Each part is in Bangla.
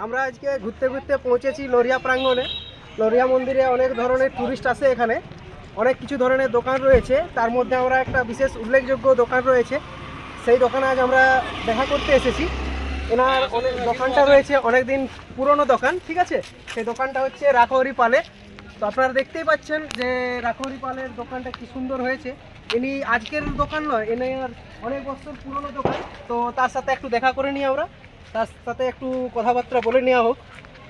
আমরা আজকে ঘুরতে ঘুরতে পৌঁছেছি লোরিয়া প্রাঙ্গণে। লোরিয়া মন্দিরে অনেক ধরনের টুরিস্ট আসে, এখানে অনেক কিছু ধরনের দোকান রয়েছে। তার মধ্যে আমরা একটা বিশেষ উল্লেখযোগ্য দোকান রয়েছে, সেই দোকানে আজ আমরা দেখা করতে এসেছি। এনার অনেক দোকানটা রয়েছে অনেক দিন পুরনো দোকান, ঠিক আছে। সেই দোকানটা হচ্ছে রাখহরি পালে। তো আপনারা দেখতেই পাচ্ছেন যে রাখহরি পালের দোকানটা কি সুন্দর হয়েছে। ইনি আজকের দোকান নয়, এনার অনেক বছর পুরনো দোকান। তো তার সাথে একটু দেখা করে নিই আমরা, তার সাথে একটু কথাবার্তা বলে নেওয়া হোক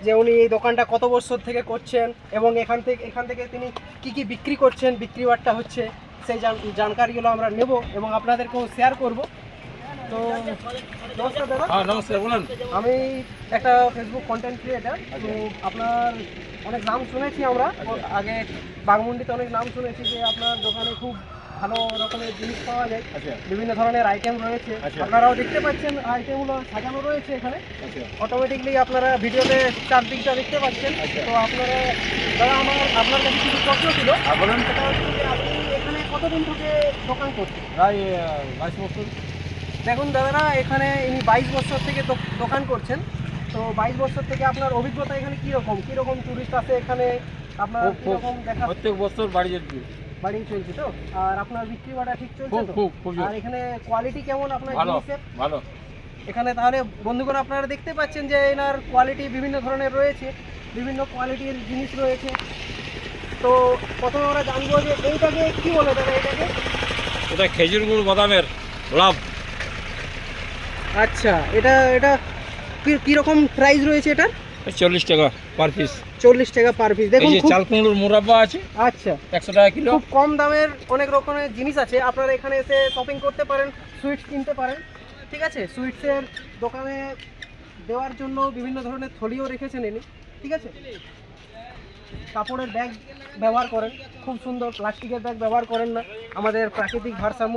যে উনি এই দোকানটা কত বছর থেকে করছেন এবং এখান থেকে তিনি কি কি বিক্রি করছেন, বিক্রি বাট্টা হচ্ছে, সেই জানকারিগুলো আমরা নেব এবং আপনাদেরকেও শেয়ার করব। তো নমস্কার দাদা। নমস্কার, বলুন। আমি একটা ফেসবুক কন্টেন্ট ক্রিয়েটার। তো আপনার অনেক নাম শুনেছি আমরা আগে, বাঘমুন্ডিতে অনেক নাম শুনেছি যে আপনার দোকানে খুব ভালো রকমের জিনিস পাওয়া যায়, বিভিন্ন ধরনের আইটেম রয়েছে। আপনারাও দেখতে পাচ্ছেন আইটেমগুলো সাজানো রয়েছে এখানে, অটোমেটিকলি আপনারা ভিডিওতে চারদিকটা দেখতে পাচ্ছেন। তো আপনারা দাদা, আপনার কাছে কিছু প্রশ্ন ছিল। বলুন। সেটা হচ্ছে যে আপনি এখানে কতদিন থেকে দোকান করছেন? প্রায় 22 বছর। দেখুন দাদারা, এখানে ইনি 22 বছর থেকে দোকান করছেন। তো 22 বছর থেকে আপনার অভিজ্ঞতা এখানে কীরকম টুরিস্ট আসে এখানে, আপনার কীরকম দেখা? প্রত্যেক বছর বাড়ি যাচ্ছি। বাড়ি চলছে তো, আর আপনার বিক্রি বাটা ঠিক চলছে তো? খুব আর এখানে কোয়ালিটি কেমন আপনার জিনিসের? ভালো। এখানে তাহলে বন্ধুগণ আপনারা দেখতে পাচ্ছেন যে এনার কোয়ালিটি বিভিন্ন ধরনের রয়েছে, বিভিন্ন কোয়ালিটির জিনিস রয়েছে। তো প্রথমে আমরা জানবো যে এইটাকে কি বলে দাদা? এটা খেজুর গুড় বাদামের লাভ। আচ্ছা, এটা কীরকম প্রাইস রয়েছে এটার? 40 টাকা পার পিস। 40 টাকা পার পিস। দেখুন চাল কুমড়োর মুরাব্বা আছে। আচ্ছা, 100 টাকা কিলো। খুব কম দামের অনেক রকমের জিনিস আছে, আপনারা এখানে এসে শপিং করতে পারেন, সুইটস কিনতে পারেন, ঠিক আছে। সুইটসের দোকানে দেওয়ার জন্য বিভিন্ন ধরনের থলিও রেখেছেন ইনি, ঠিক আছে। কাপড়ের ব্যাগ ব্যবহার করেন, খুব সুন্দর, প্লাস্টিকের ব্যাগ ব্যবহার করেন না। আমাদের প্রাকৃতিক ভারসাম্য